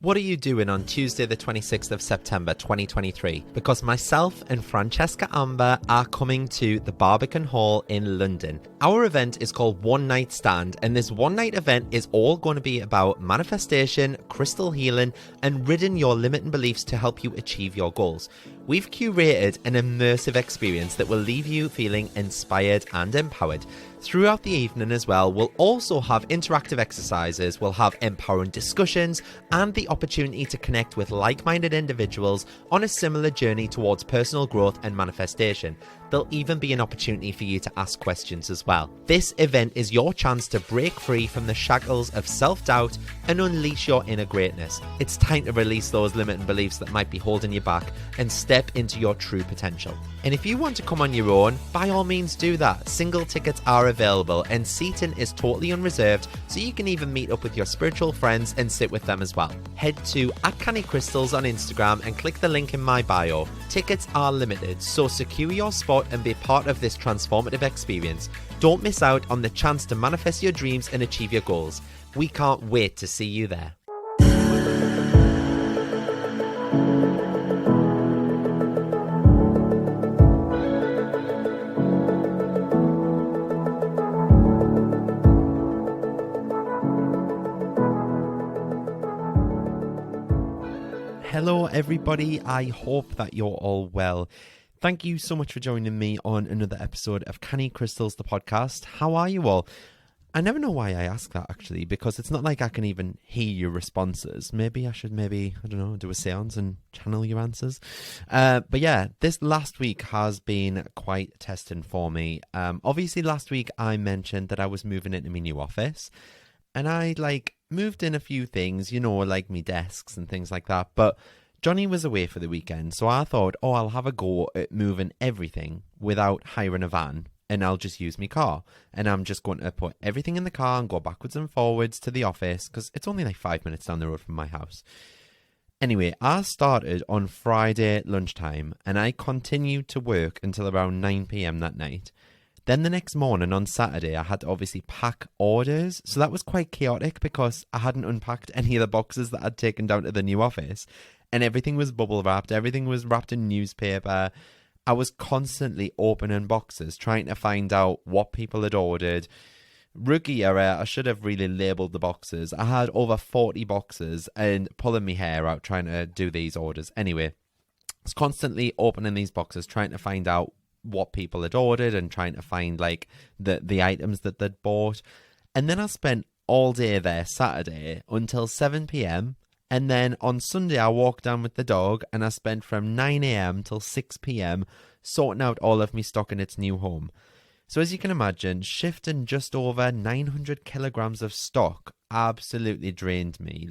What are you doing on Tuesday the 26th of September 2023? Because myself and Francesca Amber are coming to the Barbican Hall in London. Our event is called One Night Stand, and this one night event is all going to be about manifestation, crystal healing, and ridding your limiting beliefs to help you achieve your goals. We've curated an immersive experience that will leave you feeling inspired and empowered. Throughout the evening as well, we'll also have interactive exercises, we'll have empowering discussions, and the opportunity to connect with like-minded individuals on a similar journey towards personal growth and manifestation. There'll even be an opportunity for you to ask questions as well. This event is your chance to break free from the shackles of self-doubt and unleash your inner greatness. It's time to release those limiting beliefs that might be holding you back and step into your true potential. And if you want to come on your own, by all means do that. Single tickets are available and seating is totally unreserved, so you can even meet up with your spiritual friends and sit with them as well. Head to @CannyCrystals on Instagram and click the link in my bio. Tickets are limited, so secure your spot and be part of this transformative experience. Don't miss out on the chance to manifest your dreams and achieve your goals. We can't wait to see you there. Hello everybody, I hope that you're all well. Thank you so much for joining me on another episode of Canny Crystals, the podcast. How are you all? I never know why I ask that actually, because it's not like I can even hear your responses. Maybe I should I don't know, do a seance and channel your answers. But yeah, this last week has been quite testing for me. Obviously last week I mentioned that I was moving into my new office. And I moved in a few things, like me desks and things like that. But Johnny was away for the weekend. So I thought, I'll have a go at moving everything without hiring a van. And I'll just use my car. And I'm just going to put everything in the car and go backwards and forwards to the office. Because it's only 5 minutes down the road from my house. Anyway, I started on Friday lunchtime. And I continued to work until around 9 p.m. that night. Then the next morning on Saturday, I had to obviously pack orders. So that was quite chaotic because I hadn't unpacked any of the boxes that I'd taken down to the new office. And everything was bubble wrapped. Everything was wrapped in newspaper. I was constantly opening boxes, trying to find out what people had ordered. Rookie error, I should have really labelled the boxes. I had over 40 boxes and pulling my hair out trying to do these orders. Anyway, I was constantly opening these boxes, trying to find out what people had ordered and trying to find the items that they'd bought. And then I spent all day there Saturday until 7 p.m. And then on Sunday I walked down with the dog and I spent from 9 a.m. till 6 p.m. sorting out all of my stock in its new home. So as you can imagine, shifting just over 900 kilograms of stock absolutely drained me.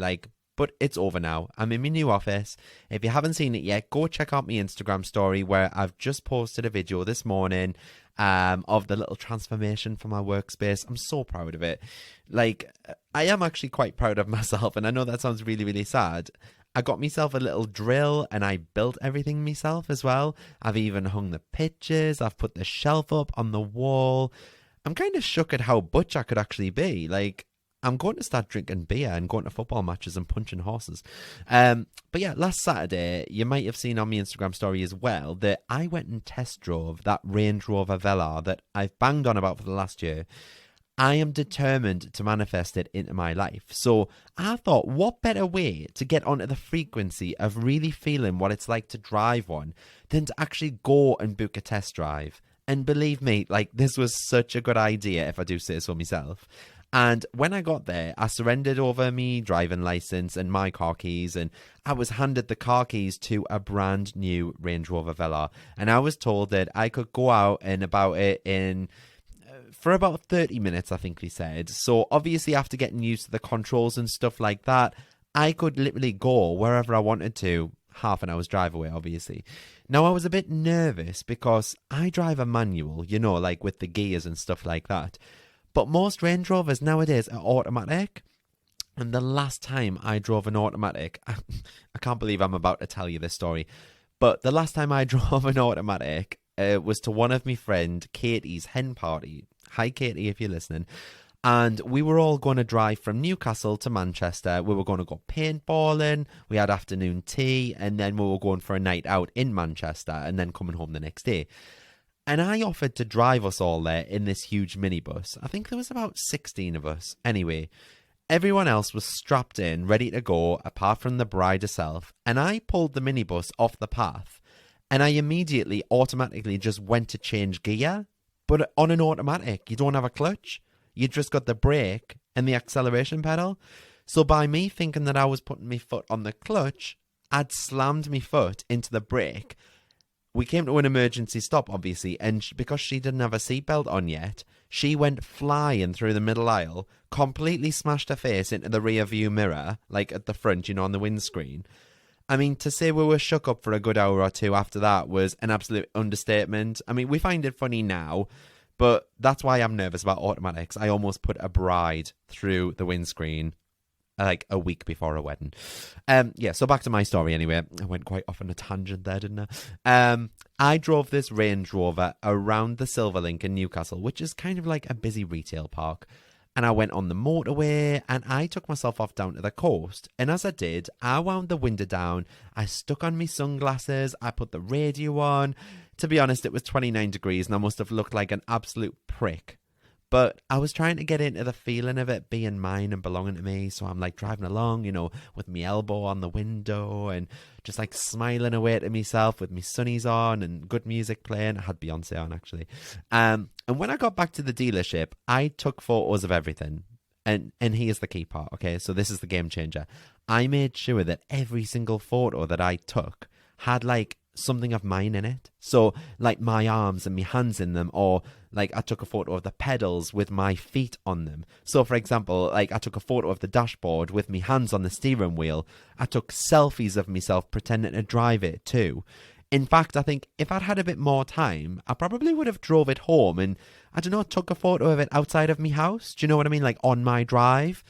But it's over now. I'm in my new office. If you haven't seen it yet, go check out my Instagram story where I've just posted a video this morning of the little transformation for my workspace. I'm so proud of it. I am actually quite proud of myself, and I know that sounds really, really sad. I got myself a little drill and I built everything myself as well. I've even hung the pictures. I've put the shelf up on the wall. I'm kind of shook at how butch I could actually be. I'm going to start drinking beer and going to football matches and punching horses. But yeah, last Saturday, you might have seen on my Instagram story as well that I went and test drove that Range Rover Velar that I've banged on about for the last year. I am determined to manifest it into my life. So I thought, what better way to get onto the frequency of really feeling what it's like to drive one than to actually go and book a test drive. And believe me, this was such a good idea if I do say so myself. And when I got there, I surrendered over me driving license and my car keys, and I was handed the car keys to a brand new Range Rover Velar. And I was told that I could go out and about it for about 30 minutes, I think they said. So obviously after getting used to the controls and stuff like that, I could literally go wherever I wanted to, half an hour's drive away, obviously. Now I was a bit nervous because I drive a manual, with the gears and stuff like that. But most Range Rovers nowadays are automatic. And the last time I drove an automatic, I can't believe I'm about to tell you this story. But the last time I drove an automatic was to one of my friend Katie's hen party. Hi, Katie, if you're listening. And we were all going to drive from Newcastle to Manchester. We were going to go paintballing. We had afternoon tea. And then we were going for a night out in Manchester and then coming home the next day. And I offered to drive us all there in this huge minibus. I think there was about 16 of us. Anyway, everyone else was strapped in, ready to go, apart from the bride herself. And I pulled the minibus off the path. And I immediately, automatically just went to change gear. But on an automatic, you don't have a clutch. You just got the brake and the acceleration pedal. So by me thinking that I was putting my foot on the clutch, I'd slammed my foot into the brake. We came to an emergency stop, obviously, and because she didn't have a seatbelt on yet, she went flying through the middle aisle, completely smashed her face into the rear view mirror, like at the front, on the windscreen. I mean, to say we were shook up for a good hour or two after that was an absolute understatement. I mean, we find it funny now, but that's why I'm nervous about automatics. I almost put a bride through the windscreen like a week before a wedding. So back to my story anyway. I went quite off on a tangent there, didn't I? I drove this Range Rover around the Silverlink in Newcastle, which is kind of like a busy retail park. And I went on the motorway and I took myself off down to the coast. And as I did, I wound the window down. I stuck on my sunglasses. I put the radio on. To be honest, it was 29 degrees and I must have looked like an absolute prick. But I was trying to get into the feeling of it being mine and belonging to me. So I'm like driving along, with my elbow on the window and just like smiling away to myself with my sunnies on and good music playing. I had Beyonce on actually. And when I got back to the dealership, I took photos of everything. And here's the key part, okay? So this is the game changer. I made sure that every single photo that I took had like something of mine in it. So like my arms and my hands in them, or like I took a photo of the pedals with my feet on them. So for example, like I took a photo of the dashboard with my hands on the steering wheel. I took selfies of myself pretending to drive it too. In fact, I think if I'd had a bit more time, I probably would have drove it home and, I don't know, took a photo of it outside of my house. Do you know what I mean? Like on my drive.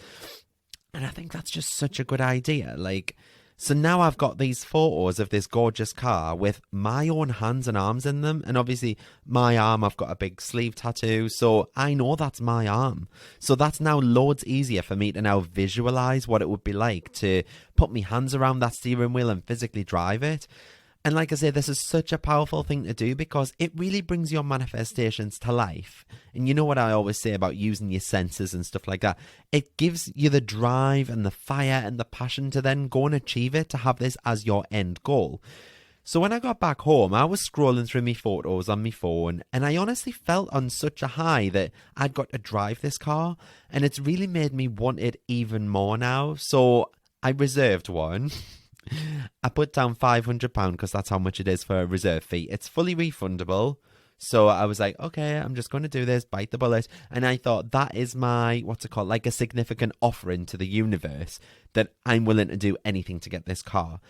And I think that's just such a good idea. Like, so now I've got these photos of this gorgeous car with my own hands and arms in them. And obviously my arm, I've got a big sleeve tattoo. So I know that's my arm. So that's now loads easier for me to now visualize what it would be like to put my hands around that steering wheel and physically drive it. And like I say, this is such a powerful thing to do because it really brings your manifestations to life. And you know what I always say about using your senses and stuff like that? It gives you the drive and the fire and the passion to then go and achieve it, to have this as your end goal. So when I got back home, I was scrolling through my photos on my phone and I honestly felt on such a high that I'd got to drive this car. And it's really made me want it even more now. So I reserved one. I put down £500 because that's how much it is for a reserve fee. It's fully refundable. So I was like, okay, I'm just going to do this, bite the bullet. And I thought that is my, like a significant offering to the universe that I'm willing to do anything to get this car.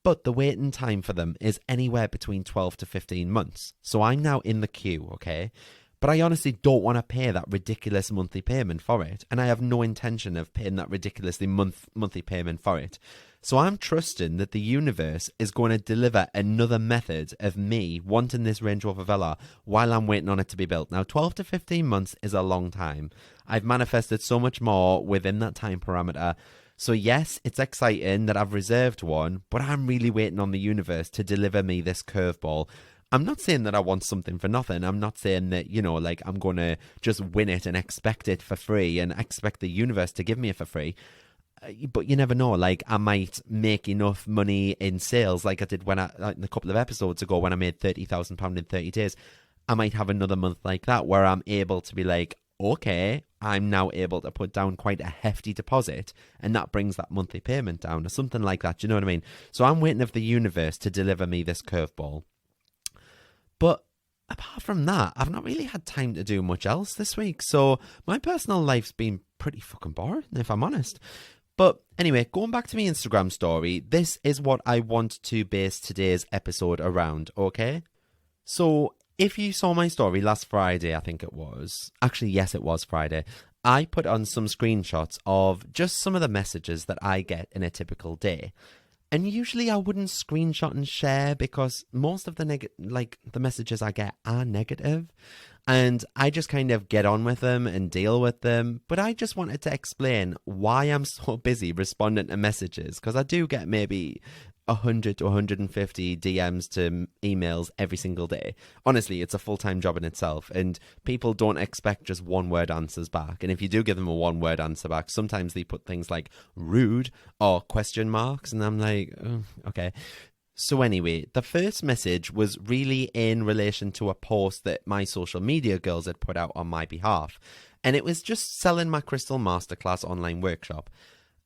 But the waiting time for them is anywhere between 12 to 15 months. So I'm now in the queue, okay? But I honestly don't want to pay that ridiculous monthly payment for it. And I have no intention of paying that ridiculously monthly payment for it. So I'm trusting that the universe is going to deliver another method of me wanting this Range Rover Velar while I'm waiting on it to be built. Now, 12 to 15 months is a long time. I've manifested so much more within that time parameter. So yes, it's exciting that I've reserved one, but I'm really waiting on the universe to deliver me this curveball. I'm not saying that I want something for nothing. I'm not saying that, like I'm going to just win it and expect it for free and expect the universe to give me it for free. But you never know, like I might make enough money in sales like I did a couple of episodes ago when I made £30,000 in 30 days. I might have another month like that where I'm able to be like, okay, I'm now able to put down quite a hefty deposit and that brings that monthly payment down or something like that. Do you know what I mean? So I'm waiting for the universe to deliver me this curveball. But apart from that, I've not really had time to do much else this week. So my personal life's been pretty fucking boring, if I'm honest. But anyway, going back to my Instagram story, this is what I want to base today's episode around, okay? So if you saw my story last Friday, I think it was. Actually, yes, it was Friday. I put on some screenshots of just some of the messages that I get in a typical day. And usually I wouldn't screenshot and share because most of the messages I get are negative. And I just kind of get on with them and deal with them. But I just wanted to explain why I'm so busy responding to messages, because I do get maybe 100 to 150 DMs to emails every single day. Honestly, it's a full-time job in itself, and people don't expect just one-word answers back. And if you do give them a one-word answer back, sometimes they put things like rude or question marks, and I'm like, oh, okay. So anyway, the first message was really in relation to a post that my social media girls had put out on my behalf. And it was just selling my Crystal Masterclass online workshop.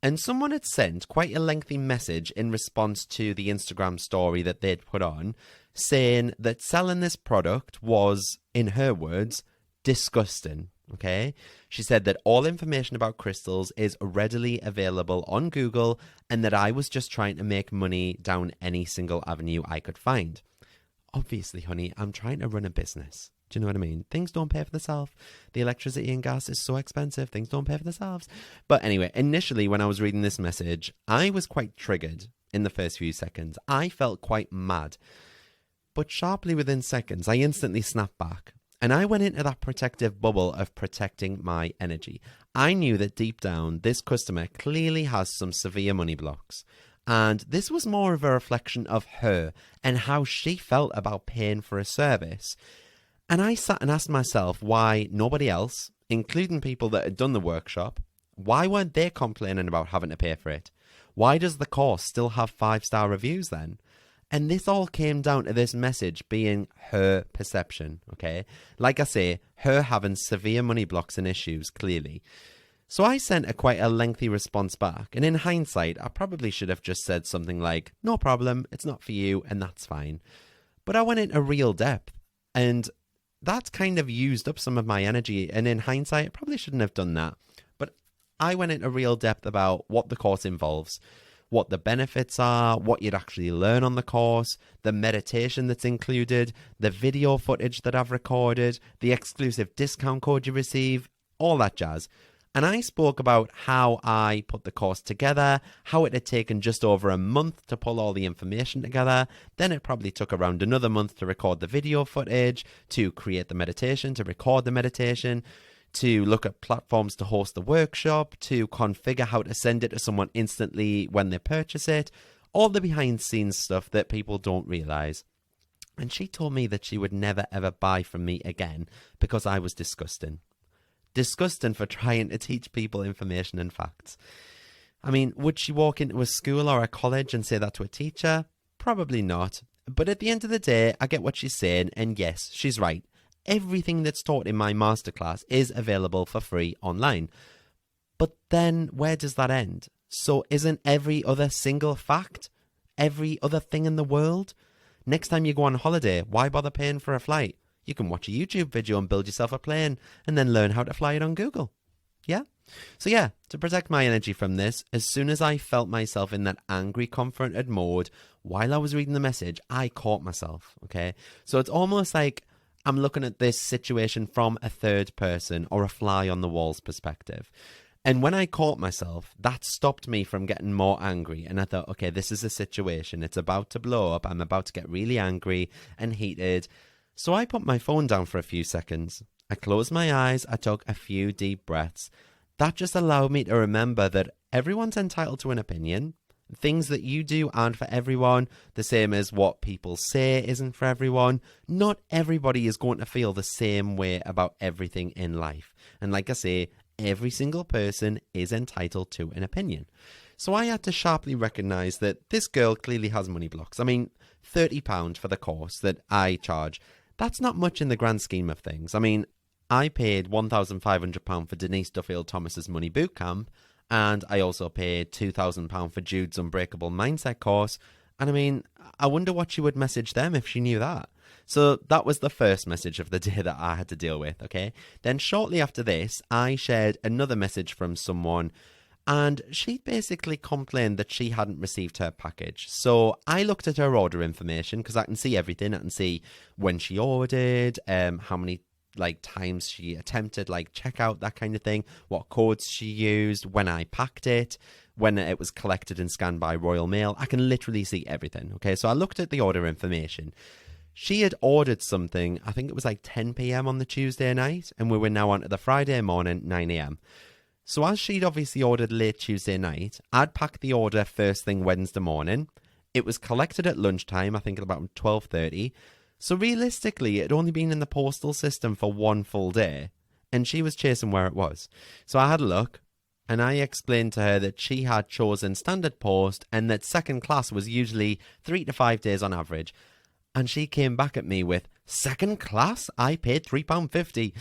And someone had sent quite a lengthy message in response to the Instagram story that they'd put on, saying that selling this product was, in her words, disgusting. Okay, she said that all information about crystals is readily available on Google and that I was just trying to make money down any single avenue I could find. Obviously, honey, I'm trying to run a business. Do you know what I mean? Things don't pay for themselves. The electricity and gas is so expensive. Things don't pay for themselves. But anyway, initially when I was reading this message, I was quite triggered in the first few seconds. I felt quite mad. But sharply within seconds, I instantly snapped back. And I went into that protective bubble of protecting my energy. I knew that deep down, this customer clearly has some severe money blocks. And this was more of a reflection of her and how she felt about paying for a service. And I sat and asked myself why nobody else, including people that had done the workshop, why weren't they complaining about having to pay for it? Why does the course still have 5-star reviews then? And this all came down to this message being her perception, okay? Like I say, her having severe money blocks and issues, clearly. So I sent quite a lengthy response back. And in hindsight, I probably should have just said something like, no problem, it's not for you, and that's fine. But I went into real depth. And that's kind of used up some of my energy. And in hindsight, I probably shouldn't have done that. But I went into real depth about what the course involves, what the benefits are, what you'd actually learn on the course, the meditation that's included, the video footage that I've recorded, the exclusive discount code you receive, all that jazz. And I spoke about how I put the course together, how it had taken just over a month to pull all the information together. Then it probably took around another month to record the video footage, to create the meditation, to record the meditation, to look at platforms to host the workshop, to configure how to send it to someone instantly when they purchase it, all the behind-the-scenes stuff that people don't realize. And she told me that she would never ever buy from me again because I was disgusting. Disgusting for trying to teach people information and facts. I mean, would she walk into a school or a college and say that to a teacher? Probably not. But at the end of the day, I get what she's saying, and yes, she's right. Everything that's taught in my masterclass is available for free online. But then where does that end? So isn't every other single fact, every other thing in the world? Next time you go on holiday, why bother paying for a flight? You can watch a YouTube video and build yourself a plane and then learn how to fly it on Google. Yeah? So yeah, to protect my energy from this, as soon as I felt myself in that angry, confronted mode, while I was reading the message, I caught myself, okay? So it's almost like I'm looking at this situation from a third person or a fly on the wall's perspective. And when I caught myself, that stopped me from getting more angry. And I thought, okay, this is a situation. It's about to blow up. I'm about to get really angry and heated. So I put my phone down for a few seconds. I closed my eyes. I took a few deep breaths. That just allowed me to remember that everyone's entitled to an opinion. Things that you do aren't for everyone, the same as what people say isn't for everyone. Not everybody is going to feel the same way about everything in life. And like I say, every single person is entitled to an opinion. So I had to sharply recognise that this girl clearly has money blocks. I mean, £30 for the course that I charge, that's not much in the grand scheme of things. I mean, I paid £1,500 for Denise Duffield Thomas's Money Bootcamp, and I also paid £2,000 for Jude's Unbreakable Mindset course. And I mean, I wonder what she would message them if she knew that. So that was the first message of the day that I had to deal with, okay? Then shortly after this, I shared another message from someone, and she basically complained that she hadn't received her package. So I looked at her order information because I can see everything. I can see when she ordered, how many times she attempted checkout, that kind of thing, what codes she used, when I packed it, when it was collected and scanned by Royal Mail. I can literally see everything. Okay, so I looked at the order information. She had ordered something, I think it was like 10 p.m. on the Tuesday night, and we were now on to the Friday morning, 9 a.m. So as she'd obviously ordered late Tuesday night, I'd packed the order first thing Wednesday morning. It was collected at lunchtime, I think at about 12:30. So realistically, it had only been in the postal system for one full day, and she was chasing where it was. So I had a look, and I explained to her that she had chosen standard post and that second class was usually 3 to 5 days on average. And she came back at me with, second class? I paid £3.50.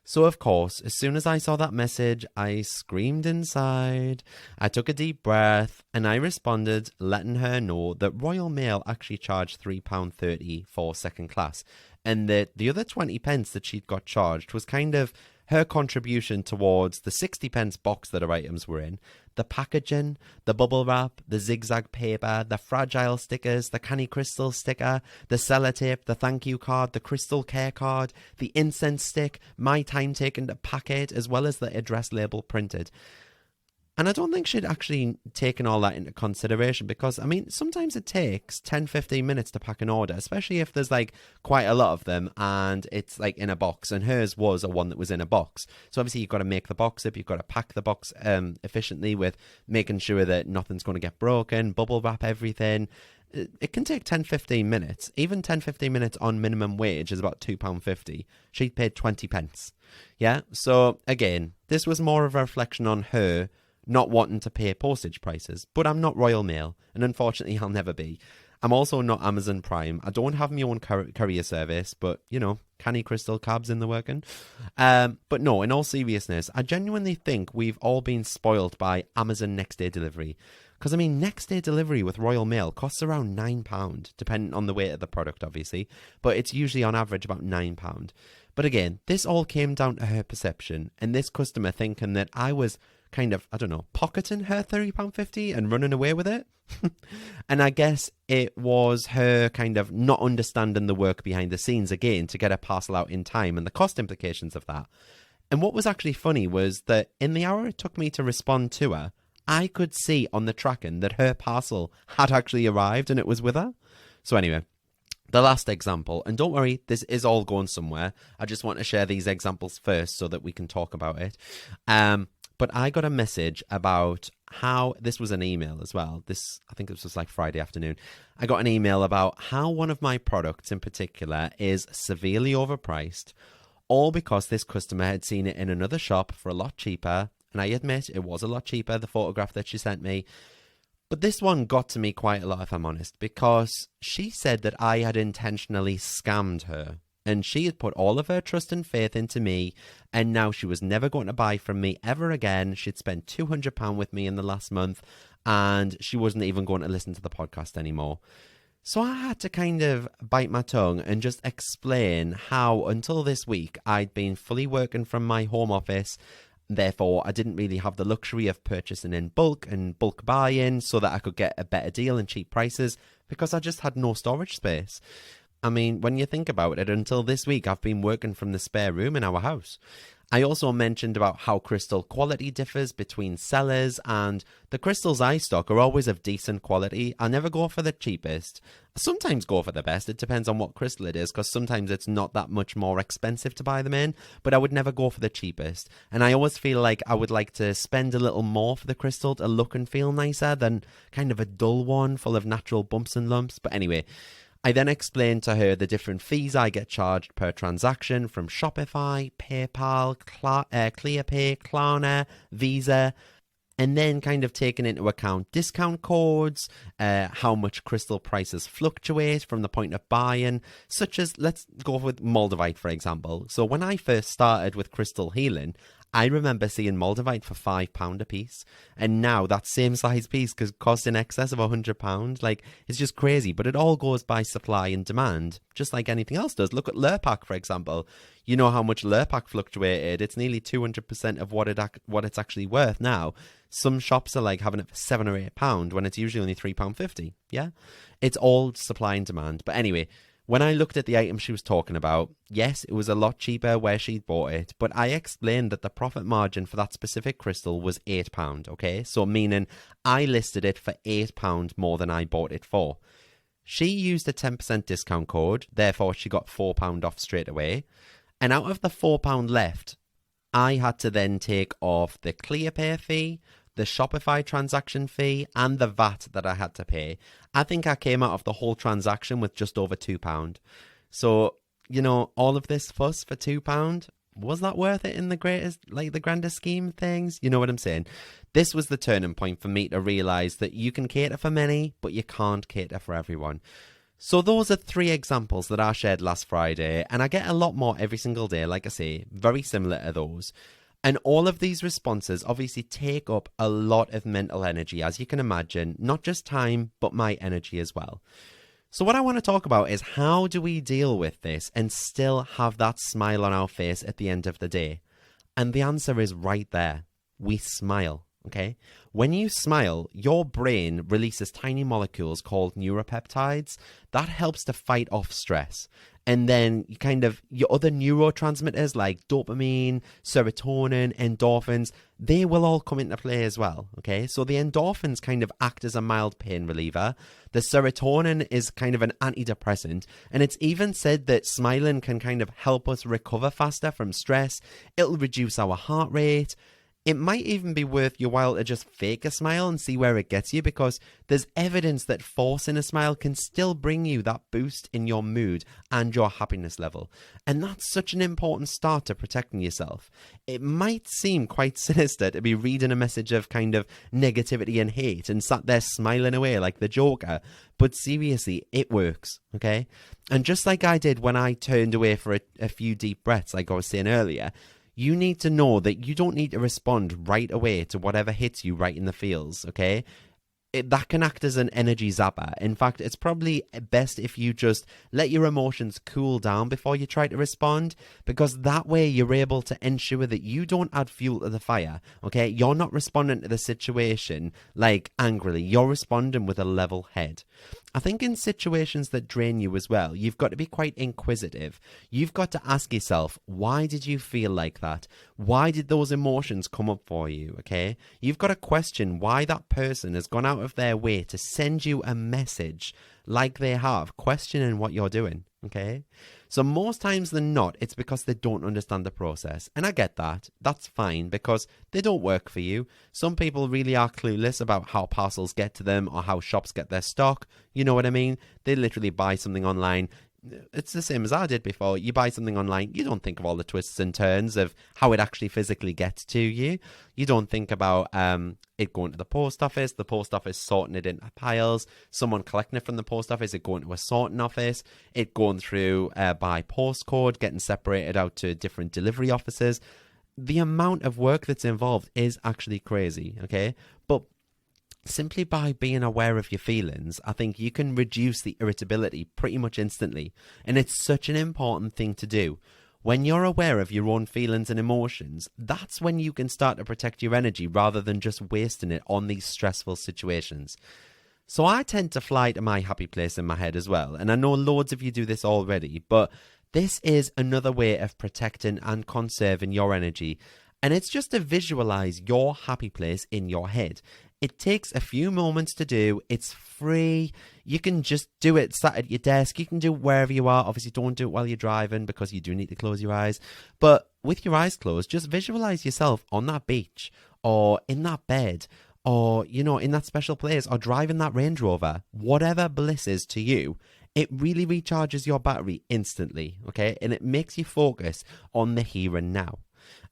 So, of course, as soon as I saw that message, I screamed inside. I took a deep breath and I responded, letting her know that Royal Mail actually charged £3.30 for second class. And that the other 20 pence that she'd got charged was kind of her contribution towards the 60 pence box that her items were in, the packaging, the bubble wrap, the zigzag paper, the fragile stickers, the Canny Crystal sticker, the sellotape, the thank you card, the crystal care card, the incense stick, my time taken to pack it, as well as the address label printed. And I don't think she'd actually taken all that into consideration because, I mean, sometimes it takes 10, 15 minutes to pack an order, especially if there's like quite a lot of them and it's like in a box, and hers was a one that was in a box. So obviously you've got to make the box up, you've got to pack the box efficiently with making sure that nothing's going to get broken, bubble wrap everything. It can take 10, 15 minutes. Even 10, 15 minutes on minimum wage is about £2.50. She'd paid 20 pence. Yeah, so again, this was more of a reflection on her not wanting to pay postage prices, but I'm not Royal Mail, and unfortunately I'll never be. I'm also not Amazon Prime. I don't have my own courier service, but, you know, Canny Crystal cabs in the working. But no, in all seriousness, I genuinely think we've all been spoiled by Amazon next day delivery. Because, I mean, next day delivery with Royal Mail costs around £9, depending on the weight of the product, obviously, but it's usually on average about £9. But again, this all came down to her perception, and this customer thinking that I was kind of, I don't know, pocketing her £3.50 and running away with it. And I guess it was her kind of not understanding the work behind the scenes again to get a parcel out in time and the cost implications of that. And what was actually funny was that in the hour it took me to respond to her, I could see on the tracking that her parcel had actually arrived and it was with her. So anyway, the last example, and don't worry, this is all going somewhere. I just want to share these examples first so that we can talk about it. But I got a message about how, this was an email as well. I think this was like Friday afternoon. I got an email about how one of my products in particular is severely overpriced, all because this customer had seen it in another shop for a lot cheaper. And I admit it was a lot cheaper, the photograph that she sent me. But this one got to me quite a lot, if I'm honest, because she said that I had intentionally scammed her. And she had put all of her trust and faith into me, and now she was never going to buy from me ever again. She'd spent £200 with me in the last month, and she wasn't even going to listen to the podcast anymore. So I had to kind of bite my tongue and just explain how, until this week, I'd been fully working from my home office. Therefore, I didn't really have the luxury of purchasing in bulk and bulk buy-in so that I could get a better deal and cheap prices, because I just had no storage space. I mean, when you think about it, until this week, I've been working from the spare room in our house. I also mentioned about how crystal quality differs between sellers, and the crystals I stock are always of decent quality. I never go for the cheapest. I sometimes go for the best. It depends on what crystal it is, because sometimes it's not that much more expensive to buy them in, but I would never go for the cheapest. And I always feel like I would like to spend a little more for the crystal to look and feel nicer than kind of a dull one full of natural bumps and lumps. But anyway, I then explained to her the different fees I get charged per transaction from Shopify, PayPal, ClearPay, Klarna, Visa, and then kind of taking into account discount codes, how much crystal prices fluctuate from the point of buying, such as, let's go with Moldavite, for example. So when I first started with crystal healing, I remember seeing Moldavite for £5 a piece, and now that same size piece costs in excess of £100. Like, it's just crazy, but it all goes by supply and demand, just like anything else does. Look at Lurpak, for example. You know how much Lurpak fluctuated. It's nearly 200% of what it's actually worth now. Some shops are like having it for £7 or £8 when it's usually only £3.50. Yeah, it's all supply and demand. But anyway, when I looked at the item she was talking about, yes, it was a lot cheaper where she'd bought it, but I explained that the profit margin for that specific crystal was £8, okay? So meaning I listed it for £8 more than I bought it for. She used a 10% discount code, therefore she got £4 off straight away. And out of the £4 left, I had to then take off the ClearPay fee, the Shopify transaction fee, and the VAT that I had to pay. I think I came out of the whole transaction with just over £2. So, all of this fuss for £2, was that worth it in the grandest scheme of things? You know what I'm saying? This was the turning point for me to realise that you can cater for many, but you can't cater for everyone. So those are 3 examples that I shared last Friday, and I get a lot more every single day, like I say, very similar to those. And all of these responses obviously take up a lot of mental energy, as you can imagine, not just time, but my energy as well. So what I want to talk about is how do we deal with this and still have that smile on our face at the end of the day? And the answer is right there. We smile, okay? When you smile, your brain releases tiny molecules called neuropeptides. That helps to fight off stress. And then your other neurotransmitters like dopamine, serotonin, endorphins, they will all come into play as well, okay? So the endorphins kind of act as a mild pain reliever. The serotonin is kind of an antidepressant. And it's even said that smiling can kind of help us recover faster from stress. It'll reduce our heart rate. It might even be worth your while to just fake a smile and see where it gets you, because there's evidence that forcing a smile can still bring you that boost in your mood and your happiness level. And that's such an important start to protecting yourself. It might seem quite sinister to be reading a message of kind of negativity and hate and sat there smiling away like the Joker, but seriously, it works, okay? And just like I did when I turned away for a few deep breaths, like I was saying earlier, you need to know that you don't need to respond right away to whatever hits you right in the feels, okay? That can act as an energy zapper. In fact, it's probably best if you just let your emotions cool down before you try to respond, because that way you're able to ensure that you don't add fuel to the fire, okay? You're not responding to the situation like angrily. You're responding with a level head. I think in situations that drain you as well, you've got to be quite inquisitive. You've got to ask yourself, why did you feel like that? Why did those emotions come up for you, okay? You've got to question why that person has gone out of their way to send you a message like they have, questioning what you're doing, okay? So most times than not, it's because they don't understand the process. And I get that. That's fine, because they don't work for you. Some people really are clueless about how parcels get to them or how shops get their stock. You know what I mean? They literally buy something online. It's the same as I did before. You buy something online, you don't think of all the twists and turns of how it actually physically gets to you. You don't think about it going to the post office sorting it into piles, someone collecting it from the post office, it going to a sorting office, it going through by postcode, getting separated out to different delivery offices. The amount of work that's involved is actually crazy, okay? But simply by being aware of your feelings, I think you can reduce the irritability pretty much instantly. And it's such an important thing to do. When you're aware of your own feelings and emotions, that's when you can start to protect your energy rather than just wasting it on these stressful situations. So I tend to fly to my happy place in my head as well. And I know loads of you do this already, but this is another way of protecting and conserving your energy. And it's just to visualize your happy place in your head. It takes a few moments to do. It's free. You can just do it sat at your desk. You can do it wherever you are. Obviously, don't do it while you're driving, because you do need to close your eyes. But with your eyes closed, just visualize yourself on that beach or in that bed or, in that special place or driving that Range Rover. Whatever bliss is to you, it really recharges your battery instantly, okay? And it makes you focus on the here and now.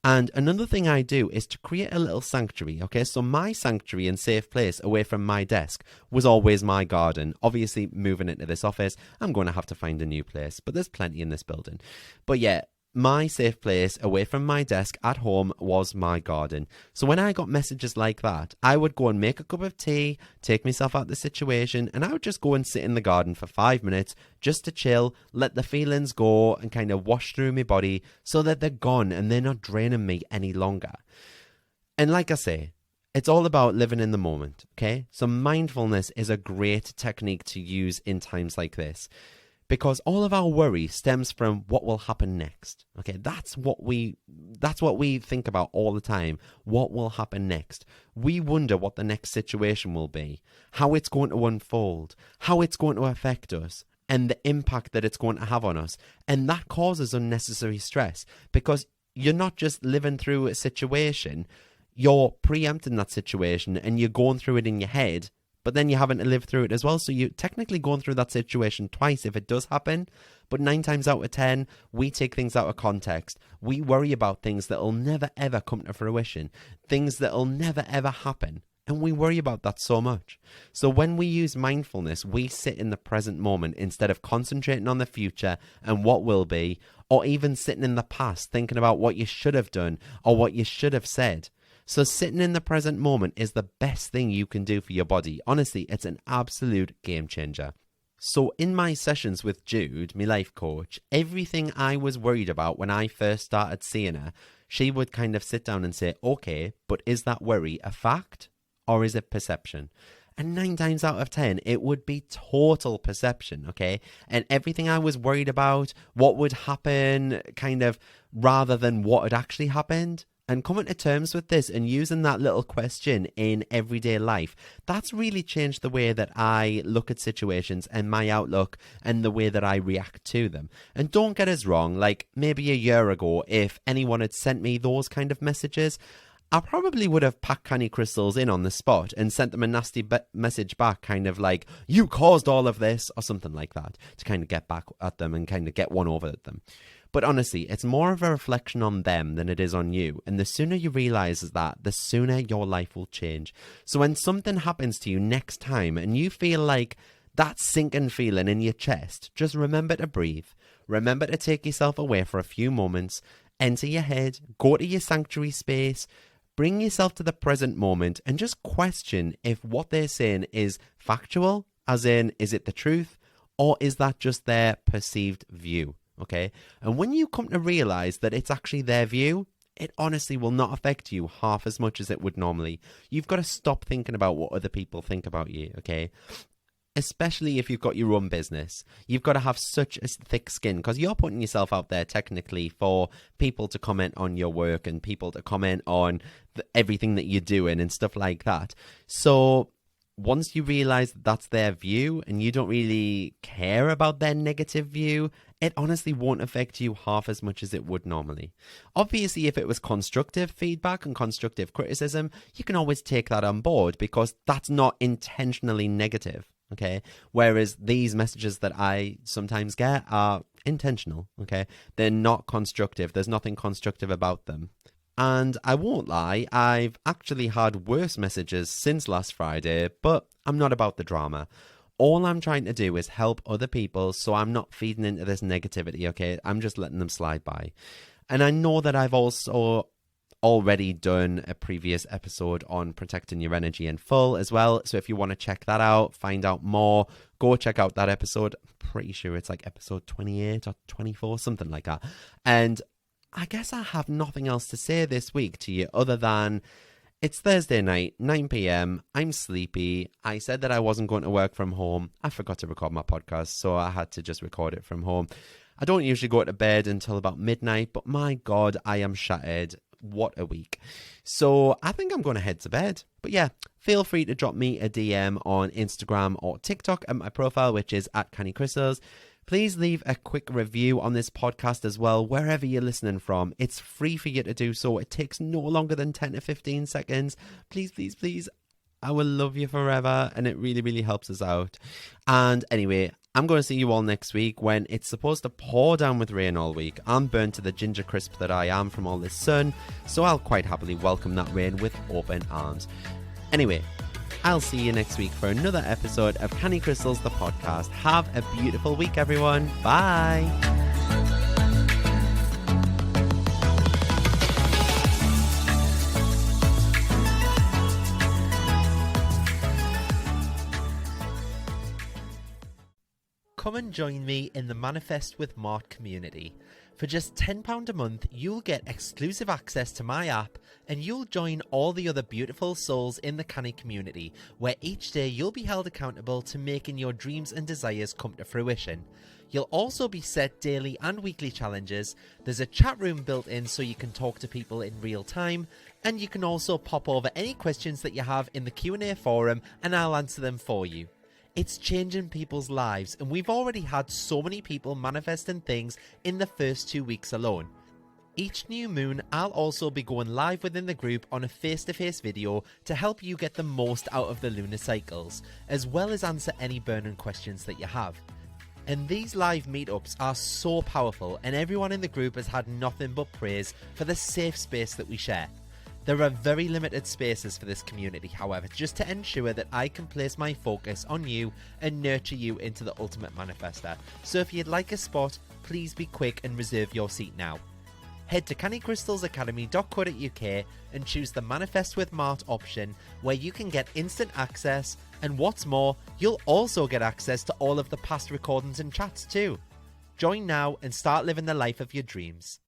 And another thing I do is to create a little sanctuary, okay? So my sanctuary and safe place away from my desk was always my garden. Obviously, moving into this office, I'm going to have to find a new place, but there's plenty in this building. But yeah, my safe place away from my desk at home was my garden. So when I got messages like that, I would go and make a cup of tea, take myself out of the situation, and I would just go and sit in the garden for 5 minutes just to chill, let the feelings go and kind of wash through my body so that they're gone and they're not draining me any longer. And like I say, it's all about living in the moment, okay? So mindfulness is a great technique to use in times like this. because all of our worry stems from what will happen next. Okay, that's what we think about all the time. What will happen next? We wonder what the next situation will be, how it's going to unfold, how it's going to affect us, and the impact that it's going to have on us. And that causes unnecessary stress, because you're not just living through a situation, you're preempting that situation and you're going through it in your head, but then you're having to live through it as well. So you're technically going through that situation twice if it does happen. But 9 times out of 10, we take things out of context. We worry about things that will never ever come to fruition, things that will never ever happen. And we worry about that so much. So when we use mindfulness, we sit in the present moment instead of concentrating on the future and what will be, or even sitting in the past thinking about what you should have done or what you should have said. So sitting in the present moment is the best thing you can do for your body. Honestly, it's an absolute game changer. So in my sessions with Jude, my life coach, everything I was worried about when I first started seeing her, she would kind of sit down and say, okay, but is that worry a fact or is it perception? And 9 times out of 10, it would be total perception, okay? And everything I was worried about, what would happen, kind of, rather than what had actually happened. And coming to terms with this and using that little question in everyday life, that's really changed the way that I look at situations and my outlook and the way that I react to them. And don't get us wrong, like maybe a year ago, if anyone had sent me those kind of messages, I probably would have packed Canny Crystals in on the spot and sent them a nasty message back, kind of like, you caused all of this, or something like that, to kind of get back at them and kind of get one over at them. But honestly, it's more of a reflection on them than it is on you. And the sooner you realize that, the sooner your life will change. So when something happens to you next time and you feel like that sinking feeling in your chest, just remember to breathe. Remember to take yourself away for a few moments, enter your head, go to your sanctuary space, bring yourself to the present moment and just question if what they're saying is factual, as in, is it the truth, or is that just their perceived view? Okay, and when you come to realize that it's actually their view, it honestly will not affect you half as much as it would normally. You've got to stop thinking about what other people think about you, okay? Especially if you've got your own business. You've got to have such a thick skin because you're putting yourself out there technically for people to comment on your work and people to comment on everything that you're doing and stuff like that. So once you realize that that's their view and you don't really care about their negative view, it honestly won't affect you half as much as it would normally. Obviously, if it was constructive feedback and constructive criticism, you can always take that on board because that's not intentionally negative, okay? Whereas these messages that I sometimes get are intentional, okay? They're not constructive. There's nothing constructive about them. And I won't lie, I've actually had worse messages since last Friday, but I'm not about the drama. All I'm trying to do is help other people, so I'm not feeding into this negativity, okay? I'm just letting them slide by. And I know that I've also already done a previous episode on protecting your energy in full as well. So if you want to check that out, find out more, go check out that episode. I'm pretty sure it's like episode 28 or 24, something like that. And I guess I have nothing else to say this week to you other than it's Thursday night, 9 p.m. I'm sleepy. I said that I wasn't going to work from home. I forgot to record my podcast, so I had to just record it from home. I don't usually go to bed until about midnight, but my God, I am shattered. What a week. So I think I'm going to head to bed. But yeah, feel free to drop me a DM on Instagram or TikTok at my profile, which is at Canny Crystals. Please leave a quick review on this podcast as well, wherever you're listening from. It's free for you to do so. It takes no longer than 10 to 15 seconds. Please, please, please. I will love you forever, and it really, really helps us out. And anyway, I'm going to see you all next week when it's supposed to pour down with rain all week. I'm burnt to the ginger crisp that I am from all this sun, so I'll quite happily welcome that rain with open arms. Anyway, I'll see you next week for another episode of Canny Crystals, the podcast. Have a beautiful week, everyone. Bye. come and join me in the Manifest with Mart community. For just £10 a month, you'll get exclusive access to my app and you'll join all the other beautiful souls in the Canny community, where each day you'll be held accountable to making your dreams and desires come to fruition. You'll also be set daily and weekly challenges. There's a chat room built in so you can talk to people in real time, and you can also pop over any questions that you have in the Q&A forum and I'll answer them for you. It's changing people's lives, and we've already had so many people manifesting things in the first 2 weeks alone. Each new moon, I'll also be going live within the group on a face-to-face video to help you get the most out of the lunar cycles, as well as answer any burning questions that you have. And these live meetups are so powerful, and everyone in the group has had nothing but praise for the safe space that we share. There are very limited spaces for this community, however, just to ensure that I can place my focus on you and nurture you into the ultimate manifester. So if you'd like a spot, please be quick and reserve your seat now. Head to cannycrystalsacademy.co.uk and choose the Manifest with Mart option, where you can get instant access, and what's more, you'll also get access to all of the past recordings and chats too. Join now and start living the life of your dreams.